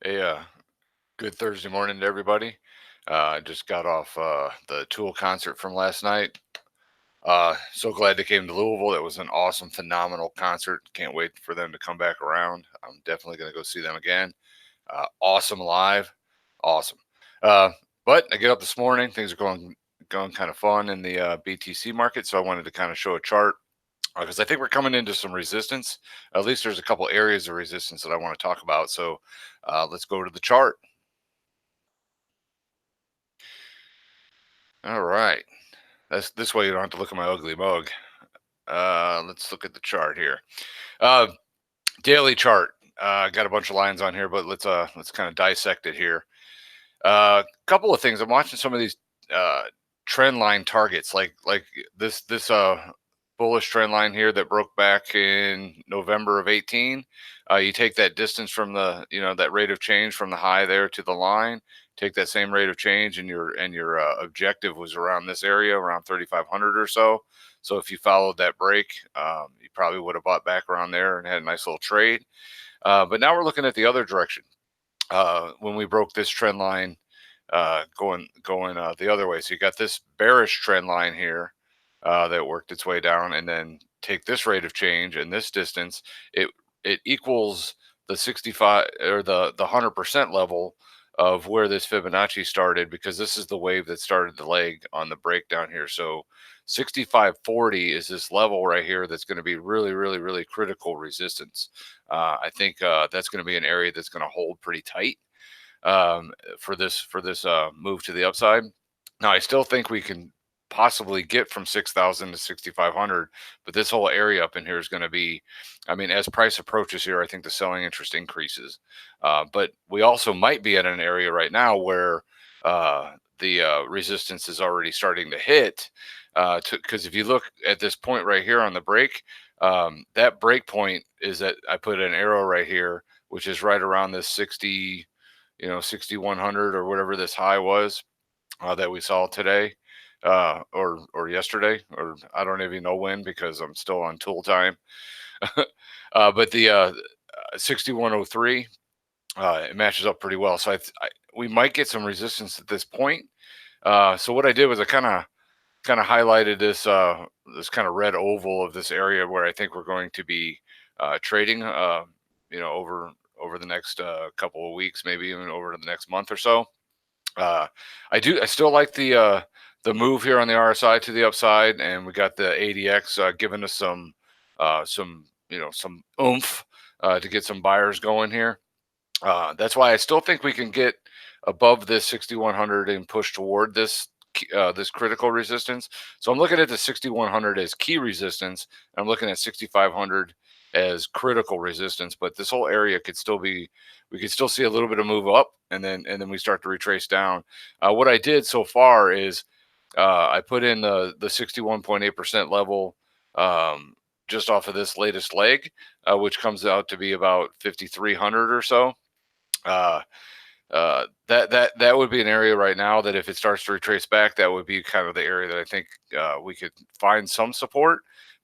Hey, good Thursday morning to everybody. I just got off the Tool concert from last night. So glad they came to Louisville. That was an awesome, phenomenal concert. Can't wait for them to come back around. I'm definitely going to go see them again. Awesome live, awesome. Uh, but I get up this morning. Things are going kind of fun in the BTC market, so I wanted to kind of show a chart because I think we're coming into some resistance. At least there's a couple areas of resistance that I want to talk about. So let's go to the chart. All right. That's this way you don't have to look at my ugly mug. Let's look at the chart here. Uh, daily chart. Got a bunch of lines on here, but let's kind of dissect it here. Couple of things. I'm watching some of these uh, trend line targets, like this bullish trend line here that broke back in November of 18. You take that distance from the that rate of change from the high there to the line. Take that same rate of change, and your objective was around this area, around 3,500 or so. So if you followed that break, you probably would have bought back around there and had a nice little trade. But now we're looking at the other direction. When we broke this trend line going the other way. So you got this bearish trend line here that worked its way down, and then take this rate of change and this distance. It equals the 65 or the 100% level of where this Fibonacci started, because this is the wave that started the leg on the breakdown here. So 6540 is this level right here that's going to be really, really, really critical resistance. I think that's going to be an area that's going to hold pretty tight for this move to the upside. Now, I still think we can possibly get from 6,000 to 6,500, but this whole area up in here is going to be, I mean, as price approaches here, I think the selling interest increases. But we also might be at an area right now where the resistance is already starting to hit. Because if you look at this point right here on the break, that break point is that I put an arrow right here, which is right around this 60, 6,100 or whatever this high was that we saw today, or yesterday, or I don't even know when because I'm still on tool time. But the 6103, it matches up pretty well. So we might get some resistance at this point. So what I did was I kind of highlighted this kind of red oval of this area where I think we're going to be trading, over the next couple of weeks, maybe even over the next month or so. I still like the move here on the RSI to the upside, and we got the ADX giving us some oomph to get some buyers going here. That's why I still think we can get above this 6,100 and push toward this critical resistance. So I'm looking at the 6,100 as key resistance. I'm looking at 6,500 as critical resistance. But this whole area could still be, we could still see a little bit of move up, and then we start to retrace down. What I did so far is I put in the 61.8% level. Just off of this latest leg, which comes out to be about 5,300 or so. Uh, that would be an area right now that if it starts to retrace back, that would be kind of the area that I think we could find some support.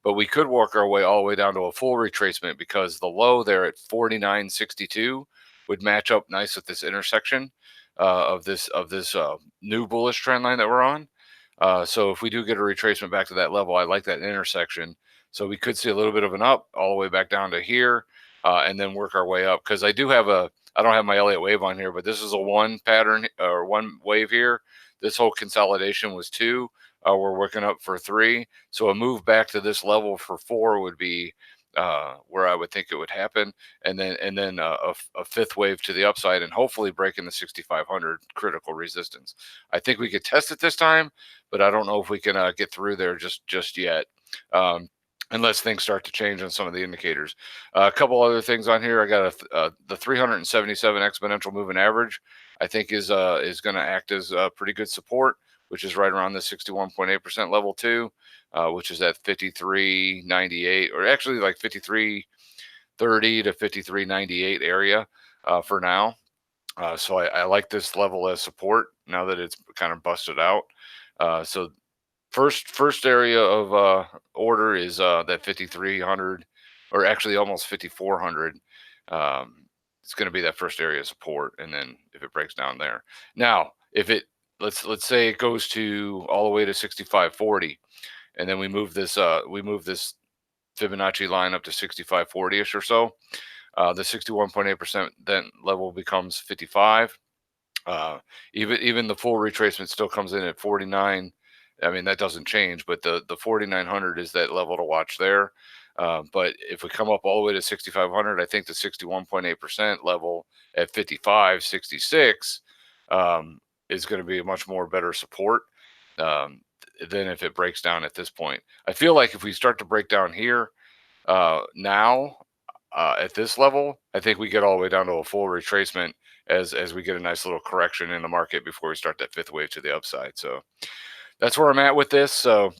But we could work our way all the way down to a full retracement, because the low there at 49.62 would match up nice with this intersection of this new bullish trend line that we're on. So if we do get a retracement back to that level, I like that intersection. So we could see a little bit of an up all the way back down to here, and then work our way up. Because I don't have my Elliott wave on here, but this is a one pattern or one wave here. This whole consolidation was two. We're working up for three. So a move back to this level for four would be where I would think it would happen, and then a fifth wave to the upside, and hopefully breaking the 6,500 critical resistance. I think we could test it this time, but I don't know if we can get through there just yet. Unless things start to change on some of the indicators. A couple other things on here. I got the 377 exponential moving average. I think is going to act as pretty good support, which is right around the 61.8% level too, which is at 53.98, or actually like 53.30 to 53.98 area for now. So I like this level as support now that it's kind of busted out. So first area of order is that 5,300, or actually almost 5,400. it's going to be that first area of support, and then if it breaks down there. Now, if it let's say it goes to all the way to 65.40, and then we move this Fibonacci line up to 65.40ish or so. The 61.8% then level becomes 55. Even the full retracement still comes in at 49. I mean, that doesn't change, but the 4,900 is that level to watch there. But if we come up all the way to 6,500, I think the 61.8% level at 55, 66 is going to be a much more better support than if it breaks down at this point. I feel like if we start to break down here now at this level, I think we get all the way down to a full retracement as we get a nice little correction in the market before we start that fifth wave to the upside. So that's where I'm at with this. So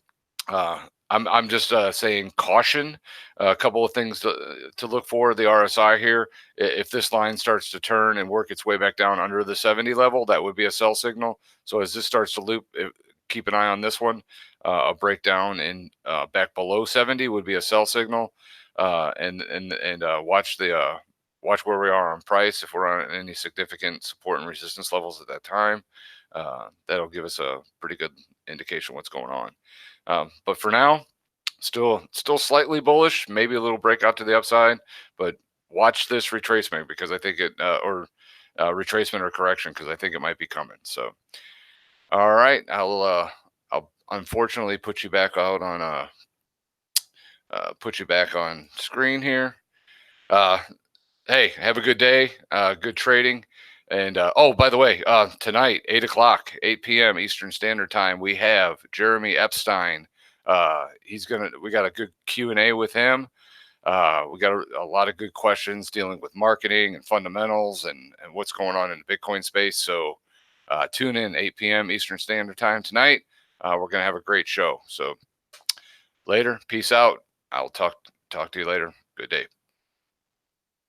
I'm just saying caution. A couple of things to look for. The RSI here, if this line starts to turn and work its way back down under the 70 level, that would be a sell signal. So as this starts to loop, keep an eye on this one. A breakdown in back below 70 would be a sell signal. And watch where we are on price. If we're on any significant support and resistance levels at that time, that'll give us a pretty good indication what's going on. But for now, still slightly bullish, maybe a little breakout to the upside, but watch this retracement because I think it retracement or correction because I think it might be coming. So, all right, I'll unfortunately put you back out on put you back on screen here. Hey, have a good day. Good trading. And oh, by the way, tonight, 8 p.m. Eastern Standard Time, we have Jeremy Epstein. We got a good Q&A with him. We got a lot of good questions dealing with marketing and fundamentals and what's going on in the Bitcoin space. So tune in 8 p.m. Eastern Standard Time tonight. We're going to have a great show. So later, peace out. I'll talk to you later. Good day.